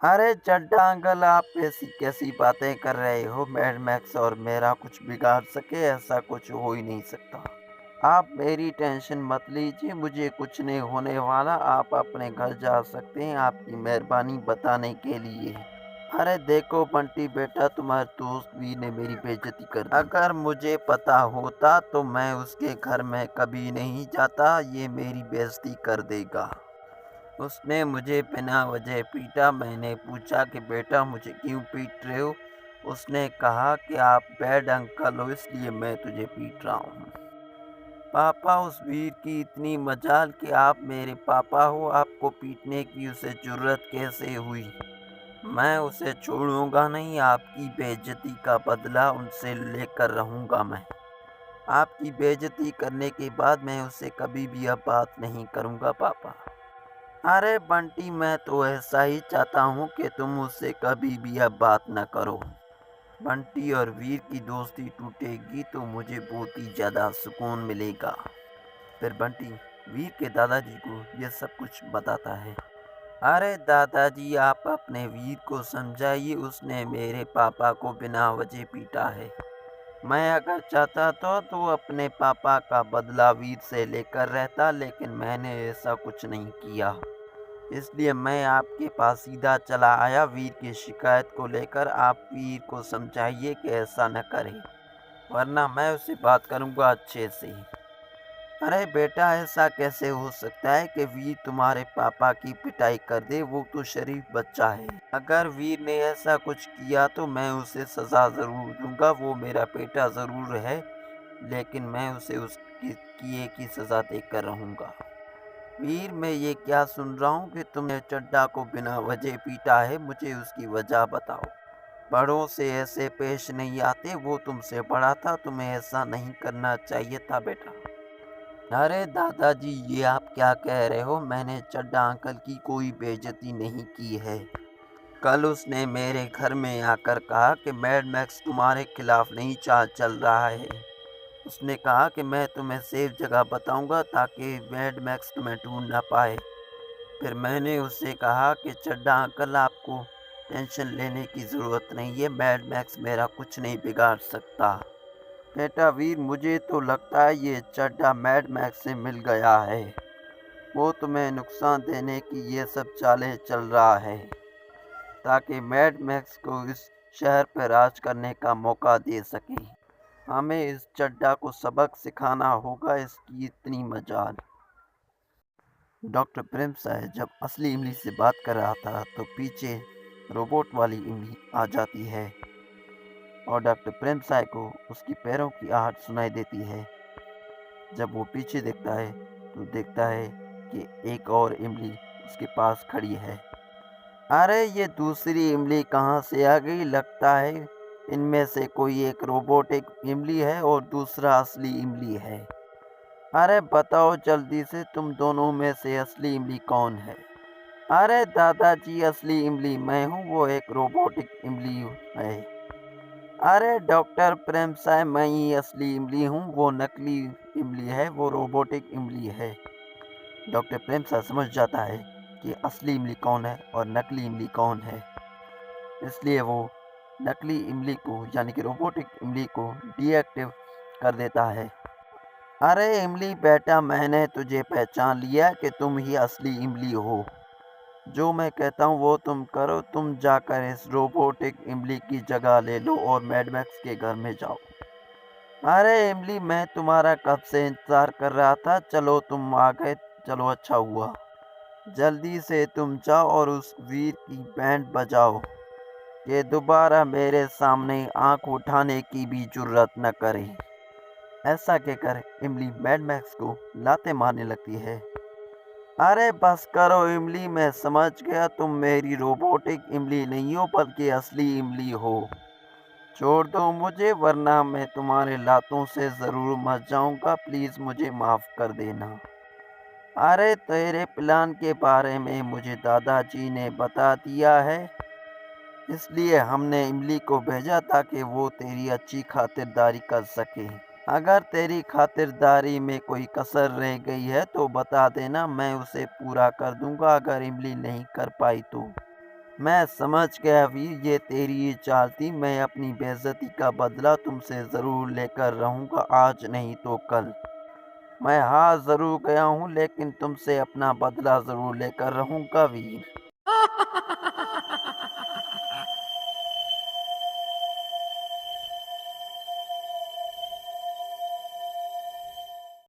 अरे चड्ढा अंकल, आप ऐसी कैसी बातें कर रहे हो? मैड मैक्स और मेरा कुछ बिगाड़ सके, ऐसा कुछ हो ही नहीं सकता। आप मेरी टेंशन मत लीजिए, मुझे कुछ नहीं होने वाला। आप अपने घर जा सकते हैं। आपकी मेहरबानी बताने के लिए। अरे देखो बंटी बेटा, तुम्हारे दोस्त भी ने मेरी बेइज्जती कर दी। अगर मुझे पता होता तो मैं उसके घर में कभी नहीं जाता। ये मेरी बेइज्जती कर देगा। उसने मुझे बिना वजह पीटा। मैंने पूछा कि बेटा मुझे क्यों पीट रहे हो? उसने कहा कि आप बैड अंकल हो, इसलिए मैं तुझे पीट रहा हूँ। पापा, उस वीर की इतनी मजाल कि आप मेरे पापा हो, आपको पीटने की उसे जुर्रत कैसे हुई? मैं उसे छोड़ूंगा नहीं। आपकी बेइज्जती का बदला उनसे लेकर रहूंगा मैं। आपकी बेइज्जती करने के बाद मैं उससे कभी भी अब बात नहीं करूंगा पापा। अरे बंटी, मैं तो ऐसा ही चाहता हूँ कि तुम उससे कभी भी अब बात न करो। बंटी और वीर की दोस्ती टूटेगी तो मुझे बहुत ही ज़्यादा सुकून मिलेगा। फिर बंटी वीर के दादाजी को यह सब कुछ बताता है। अरे दादाजी, आप अपने वीर को समझाइए। उसने मेरे पापा को बिना वजह पीटा है। मैं अगर चाहता तो अपने पापा का बदला वीर से लेकर रहता, लेकिन मैंने ऐसा कुछ नहीं किया। इसलिए मैं आपके पास सीधा चला आया वीर की शिकायत को लेकर। आप वीर को समझाइए कि ऐसा न करे, वरना मैं उससे बात करूंगा अच्छे से। अरे बेटा, ऐसा कैसे हो सकता है कि वीर तुम्हारे पापा की पिटाई कर दे? वो तो शरीफ बच्चा है। अगर वीर ने ऐसा कुछ किया तो मैं उसे सज़ा ज़रूर दूंगा। वो मेरा बेटा ज़रूर है, लेकिन मैं उसे उसकी किए की सज़ा देकर रहूंगा। वीर, मैं ये क्या सुन रहा हूँ कि तुमने चड्ढा को बिना वजह पीटा है? मुझे उसकी वजह बताओ। बड़ों से ऐसे पेश नहीं आते। वो तुमसे बड़ा था, तुम्हें ऐसा नहीं करना चाहिए था बेटा। अरे दादाजी, ये आप क्या कह रहे हो? मैंने चड्ढा अंकल की कोई बेइज्जती नहीं की है। कल उसने मेरे घर में आकर कहा कि मैड मैक्स तुम्हारे खिलाफ नहीं चाल चल रहा है। उसने कहा कि मैं तुम्हें सेफ जगह बताऊंगा ताकि मैड मैक्स तुम्हें ढूंढ ना पाए। फिर मैंने उससे कहा कि चड्ढा अंकल, आपको टेंशन लेने की ज़रूरत नहीं है। मैड मैक्स मेरा कुछ नहीं बिगाड़ सकता। बेटा वीर, मुझे तो लगता है ये चड्ढा मैड मैक्स से मिल गया है। वो तुम्हें नुकसान देने की ये सब चालें चल रहा है, ताकि मैड मैक्स को इस शहर पर राज करने का मौका दे सके। हमें इस चड्ढा को सबक सिखाना होगा, इसकी इतनी मजाल। डॉक्टर प्रेम साहब जब असली इमली से बात कर रहा था तो पीछे रोबोट वाली इमली आ जाती है और डॉक्टर प्रेम साहब को उसकी पैरों की आहट सुनाई देती है। जब वो पीछे देखता है तो देखता है कि एक और इमली उसके पास खड़ी है। अरे ये दूसरी इमली कहाँ से आ गई? लगता है इनमें से कोई एक रोबोटिक इमली है और दूसरा असली इमली है। अरे बताओ जल्दी से, तुम दोनों में से असली इमली कौन है? अरे दादाजी, असली इमली मैं हूँ, वो एक रोबोटिक इमली है। अरे डॉक्टर प्रेम साहब, मैं ही असली इमली हूँ, वो नकली इमली है, वो रोबोटिक इमली है। डॉक्टर प्रेम साहब समझ जाता है कि असली इमली कौन है और नकली इमली कौन है। इसलिए वो नकली इमली को यानी कि रोबोटिक इमली को डीएक्टिव कर देता है। अरे इमली बेटा, मैंने तुझे पहचान लिया कि तुम ही असली इमली हो। जो मैं कहता हूँ वो तुम करो। तुम जाकर इस रोबोटिक इमली की जगह ले लो और मैडमैक्स के घर में जाओ। अरे इमली, मैं तुम्हारा कब से इंतज़ार कर रहा था। चलो तुम आ गए, चलो अच्छा हुआ। जल्दी से तुम जाओ और उस वीर की बैंड बजाओ कि दोबारा मेरे सामने आंख उठाने की भी जुर्रत न करे। ऐसा कहकर इमली मैडमैक्स को लाते मारने लगती है। अरे बस करो इमली, मैं समझ गया तुम मेरी रोबोटिक इमली नहीं हो बल्कि असली इमली हो। छोड़ दो मुझे, वरना मैं तुम्हारे लातों से ज़रूर मर जाऊंगा। प्लीज़ मुझे माफ़ कर देना। अरे तेरे प्लान के बारे में मुझे दादाजी ने बता दिया है, इसलिए हमने इमली को भेजा ताकि वो तेरी अच्छी खातिरदारी कर सके। अगर तेरी खातिरदारी में कोई कसर रह गई है तो बता देना, मैं उसे पूरा कर दूंगा अगर इमली नहीं कर पाई तो। मैं समझ गया वीर, ये तेरी ही चाल थी। मैं अपनी बेइज्जती का बदला तुमसे ज़रूर लेकर रहूँगा, आज नहीं तो कल। मैं हार ज़रूर गया हूँ, लेकिन तुमसे अपना बदला ज़रूर लेकर रहूँगा वीर।